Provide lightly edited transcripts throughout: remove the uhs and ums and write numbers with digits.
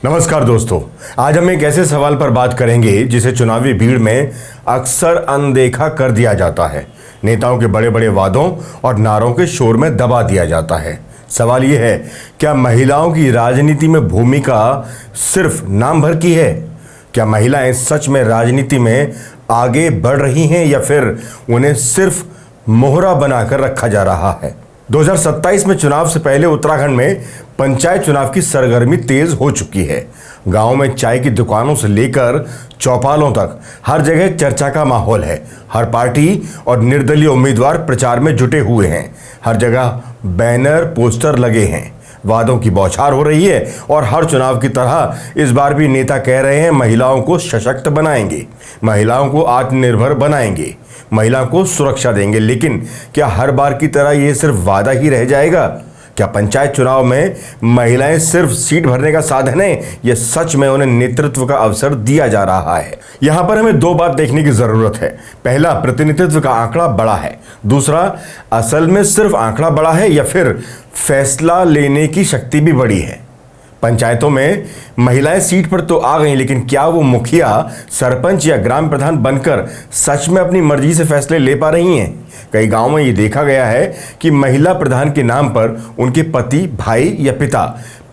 नमस्कार दोस्तों, आज हम एक ऐसे सवाल पर बात करेंगे जिसे चुनावी भीड़ में अक्सर अनदेखा कर दिया जाता है। नेताओं के बड़े बड़े वादों और नारों के शोर में दबा दिया जाता है। सवाल यह है, क्या महिलाओं की राजनीति में भूमिका सिर्फ नाम भर की है? क्या महिलाएं सच में राजनीति में आगे बढ़ रही हैं या फिर उन्हें सिर्फ मोहरा बनाकर रखा जा रहा है? 2027 में चुनाव से पहले उत्तराखंड में पंचायत चुनाव की सरगर्मी तेज हो चुकी है। गांव में चाय की दुकानों से लेकर चौपालों तक हर जगह चर्चा का माहौल है। हर पार्टी और निर्दलीय उम्मीदवार प्रचार में जुटे हुए हैं। हर जगह बैनर पोस्टर लगे हैं, वादों की बौछार हो रही है और हर चुनाव की तरह इस बार भी नेता कह रहे हैं महिलाओं को सशक्त बनाएंगे, महिलाओं को आत्मनिर्भर बनाएंगे, महिला को सुरक्षा देंगे। लेकिन क्या हर बार की तरह ये सिर्फ वादा ही रह जाएगा? क्या पंचायत चुनाव में महिलाएं सिर्फ सीट भरने का साधन है या सच में उन्हें नेतृत्व का अवसर दिया जा रहा है? यहां पर हमें दो बात देखने की जरूरत है। पहला, प्रतिनिधित्व का आंकड़ा बड़ा है। दूसरा, असल में सिर्फ आंकड़ा बड़ा है या फिर फैसला लेने की शक्ति भी बड़ी है। पंचायतों में महिलाएं सीट पर तो आ गई, लेकिन क्या वो मुखिया, सरपंच या ग्राम प्रधान बनकर सच में अपनी मर्जी से फैसले ले पा रही हैं? कई गांवों में ये देखा गया है कि महिला प्रधान के नाम पर उनके पति, भाई या पिता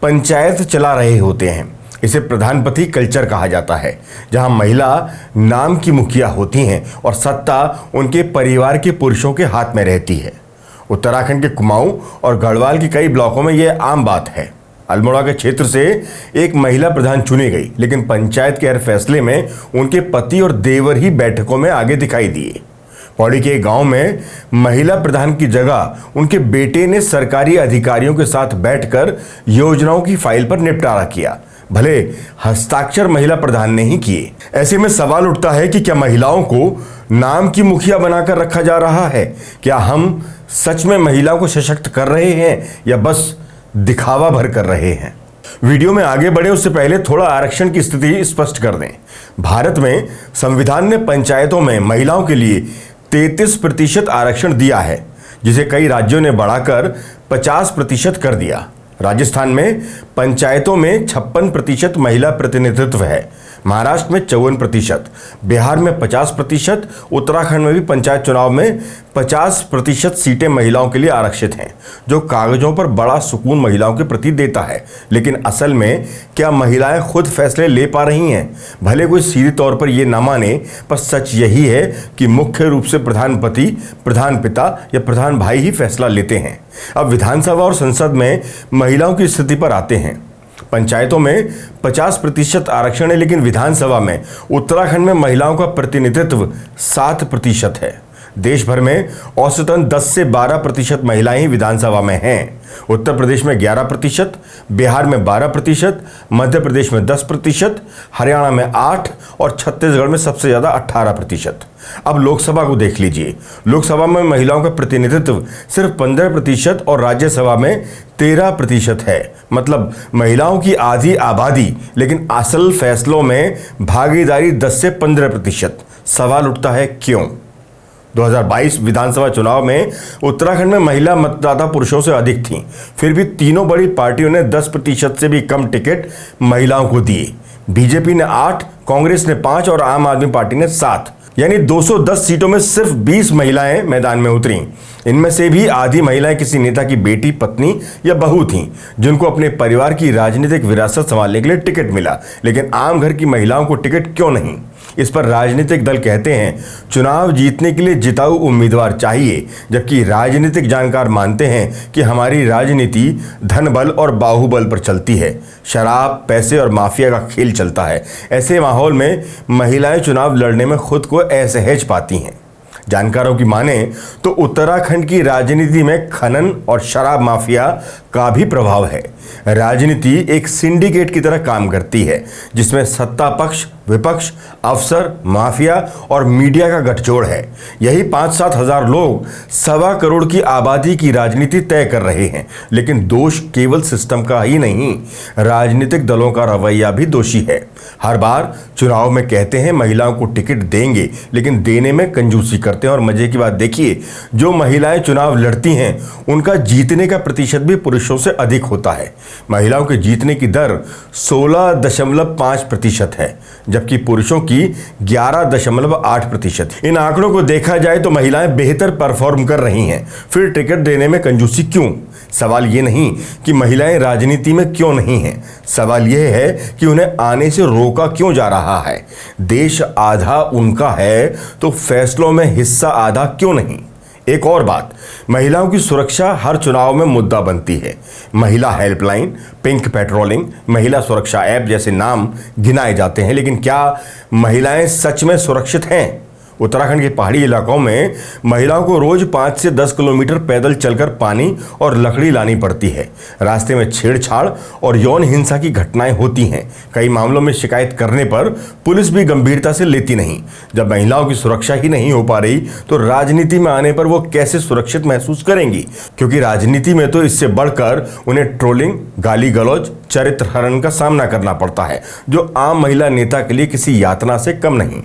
पंचायत चला रहे होते हैं। इसे प्रधानपति कल्चर कहा जाता है, जहां महिला नाम की मुखिया होती हैं और सत्ता उनके परिवार के पुरुषों के हाथ में रहती है। उत्तराखंड के कुमाऊं और गढ़वाल के कई ब्लॉकों में यह आम बात है। अल्मोड़ा के क्षेत्र से एक महिला प्रधान चुनी गई, लेकिन पंचायत के हर फैसले में उनके पति और देवर ही बैठकों में आगे दिखाई दिए। पौड़ी के एक गांव में महिला प्रधान की जगह उनके बेटे ने सरकारी अधिकारियों के साथ बैठकर योजनाओं की फाइल पर निपटारा किया, भले हस्ताक्षर महिला प्रधान ने ही किए। ऐसे में सवाल उठता है कि क्या महिलाओं को नाम की मुखिया बनाकर रखा जा रहा है? क्या हम सच में महिलाओं को सशक्त कर रहे हैं या बस दिखावा भर कर रहे हैं? वीडियो में आगे बढ़े उससे पहले थोड़ा आरक्षण की स्थिति स्पष्ट कर दें। भारत में संविधान ने पंचायतों में महिलाओं के लिए 33% आरक्षण दिया है, जिसे कई राज्यों ने बढ़ाकर 50% कर दिया। राजस्थान में पंचायतों में 56% महिला प्रतिनिधित्व है, महाराष्ट्र में 54%, बिहार में 50%, उत्तराखंड में भी पंचायत चुनाव में 50% सीटें महिलाओं के लिए आरक्षित हैं, जो कागजों पर बड़ा सुकून महिलाओं के प्रति देता है। लेकिन असल में क्या महिलाएं खुद फैसले ले पा रही हैं? भले कोई सीधे तौर पर यह ना माने, पर सच यही है कि मुख्य रूप से प्रधानपति, प्रधान पिता या प्रधान भाई ही फैसला लेते हैं। अब विधानसभा और संसद में महिलाओं की स्थिति पर आते हैं। पंचायतों में 50% आरक्षण है, लेकिन विधानसभा में उत्तराखंड में महिलाओं का प्रतिनिधित्व 7% है। देश भर में औसतन 10 से 12% महिलाएं ही विधानसभा में हैं। उत्तर प्रदेश में 11%, बिहार में 12%, मध्य प्रदेश में 10%, हरियाणा में 8% और छत्तीसगढ़ में सबसे ज़्यादा 18%। अब लोकसभा को देख लीजिए। लोकसभा में महिलाओं का प्रतिनिधित्व सिर्फ 15% और राज्यसभा में 13% है। मतलब महिलाओं की आधी आबादी, लेकिन असल फैसलों में भागीदारी 10 से 15%। सवाल उठता है, क्यों? 2022 विधानसभा चुनाव में उत्तराखंड में महिला मतदाता पुरुषों से अधिक थीं। फिर भी तीनों बड़ी पार्टियों ने 10% से भी कम टिकट महिलाओं को दिए। बीजेपी ने 8, कांग्रेस ने 5 और आम आदमी पार्टी ने 7, यानी 210 सीटों में सिर्फ 20 महिलाएं मैदान में उतरी। इनमें से भी आधी महिलाएं किसी नेता की बेटी, पत्नी या बहू थीं, जिनको अपने परिवार की राजनीतिक विरासत संभालने के लिए टिकट मिला। लेकिन आम घर की महिलाओं को टिकट क्यों नहीं? इस पर राजनीतिक दल कहते हैं, चुनाव जीतने के लिए जिताऊ उम्मीदवार चाहिए, जबकि राजनीतिक जानकार मानते हैं कि हमारी राजनीति धन बल और बाहुबल पर चलती है, शराब, पैसे और माफिया का खेल चलता है। ऐसे माहौल में महिलाएं चुनाव लड़ने में खुद को असहज पाती हैं। जानकारों की माने तो उत्तराखंड की राजनीति में खनन और शराब माफिया का भी प्रभाव है। राजनीति एक सिंडिकेट की तरह काम करती है, जिसमें सत्ता पक्ष, विपक्ष, अफसर, माफिया और मीडिया का गठजोड़ है। यही 5-7 हजार लोग 1.25 करोड़ की आबादी की राजनीति तय कर रहे हैं। लेकिन दोष केवल सिस्टम का ही नहीं, राजनीतिक दलों का रवैया भी दोषी है। हर बार चुनाव में कहते हैं महिलाओं को टिकट देंगे, लेकिन देने में कंजूसी करते हैं। और मजे की बात देखिए, जो महिलाएं चुनाव लड़ती हैं उनका जीतने का प्रतिशत भी पुरुषों से अधिक होता है। महिलाओं के जीतने की दर 16.5% है, जबकि पुरुषों की 11.8%। इन आंकड़ों को देखा जाए तो महिलाएं बेहतर परफॉर्म कर रही हैं। फिर टिकट देने में कंजूसी क्यों? सवाल यह नहीं कि महिलाएं राजनीति में क्यों नहीं हैं, सवाल यह है कि उन्हें आने से रोका क्यों जा रहा है। देश आधा उनका है तो फैसलों में हिस्सा आधा क्यों नहीं? एक और बात, महिलाओं की सुरक्षा हर चुनाव में मुद्दा बनती है। महिला हेल्पलाइन, पिंक पेट्रोलिंग, महिला सुरक्षा ऐप जैसे नाम गिनाए जाते हैं, लेकिन क्या महिलाएं सच में सुरक्षित हैं? उत्तराखंड के पहाड़ी इलाकों में महिलाओं को रोज 5 से 10 किलोमीटर पैदल चलकर पानी और लकड़ी लानी पड़ती है। रास्ते में छेड़छाड़ और यौन हिंसा की घटनाएं होती हैं। कई मामलों में शिकायत करने पर पुलिस भी गंभीरता से लेती नहीं। जब महिलाओं की सुरक्षा ही नहीं हो पा रही तो राजनीति में आने पर वो कैसे सुरक्षित महसूस करेंगी? क्योंकि राजनीति में तो इससे बढ़कर उन्हें ट्रोलिंग, गाली गलौज, चरित्र हनन का सामना करना पड़ता है, जो आम महिला नेता के लिए किसी यातना से कम नहीं।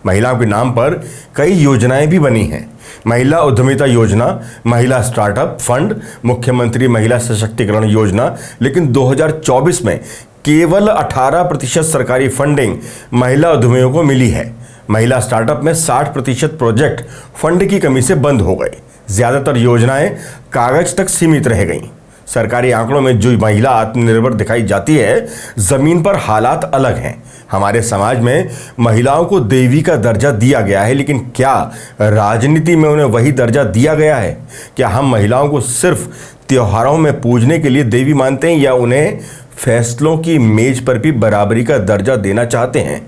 महिलाओं के नाम पर कई योजनाएं भी बनी हैं। महिला उद्यमिता योजना, महिला स्टार्टअप फंड, मुख्यमंत्री महिला सशक्तिकरण योजना। लेकिन 2024 में केवल 18% सरकारी फंडिंग महिला उद्यमियों को मिली है। महिला स्टार्टअप में 60% प्रोजेक्ट फंड की कमी से बंद हो गए। ज्यादातर योजनाएं कागज तक सीमित रह गईं। सरकारी आंकड़ों में जो महिला आत्मनिर्भर दिखाई जाती है, जमीन पर हालात अलग हैं। हमारे समाज में महिलाओं को देवी का दर्जा दिया गया है, लेकिन क्या राजनीति में उन्हें वही दर्जा दिया गया है? क्या हम महिलाओं को सिर्फ त्योहारों में पूजने के लिए देवी मानते हैं, या उन्हें फैसलों की मेज पर भी बराबरी का दर्जा देना चाहते हैं?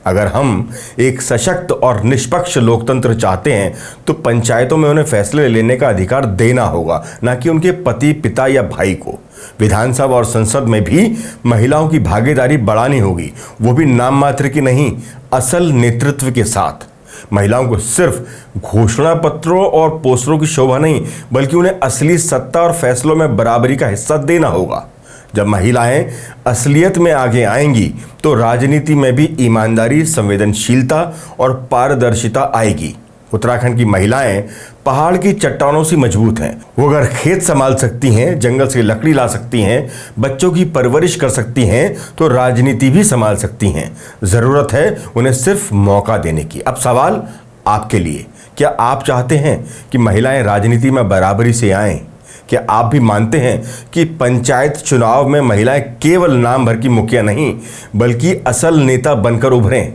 अगर हम एक सशक्त और निष्पक्ष लोकतंत्र चाहते हैं तो पंचायतों में उन्हें फैसले लेने का अधिकार देना होगा, न कि उनके पति, पिता या भाई को। विधानसभा और संसद में भी महिलाओं की भागीदारी बढ़ानी होगी, वो भी नाम मात्र की नहीं, असल नेतृत्व के साथ। महिलाओं को सिर्फ घोषणा पत्रों और पोस्टरों की शोभा नहीं, बल्कि उन्हें असली सत्ता और फैसलों में बराबरी का हिस्सा देना होगा। जब महिलाएं असलियत में आगे आएंगी तो राजनीति में भी ईमानदारी, संवेदनशीलता और पारदर्शिता आएगी। उत्तराखंड की महिलाएं पहाड़ की चट्टानों से मजबूत हैं। वो अगर खेत संभाल सकती हैं, जंगल से लकड़ी ला सकती हैं, बच्चों की परवरिश कर सकती हैं, तो राजनीति भी संभाल सकती हैं। जरूरत है उन्हें सिर्फ मौका देने की। अब सवाल आपके लिए, क्या आप चाहते हैं कि महिलाएं राजनीति में बराबरी से आएं? क्या आप भी मानते हैं कि पंचायत चुनाव में महिलाएं केवल नाम भर की मुखिया नहीं, बल्कि असल नेता बनकर उभरें?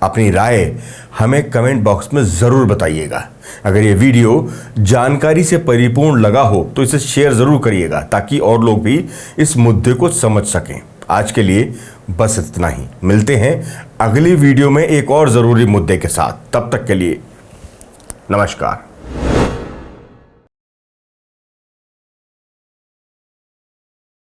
अपनी राय हमें कमेंट बॉक्स में ज़रूर बताइएगा। अगर ये वीडियो जानकारी से परिपूर्ण लगा हो तो इसे शेयर ज़रूर करिएगा, ताकि और लोग भी इस मुद्दे को समझ सकें। आज के लिए बस इतना ही। मिलते हैं अगली वीडियो में एक और ज़रूरी मुद्दे के साथ। तब तक के लिए नमस्कार।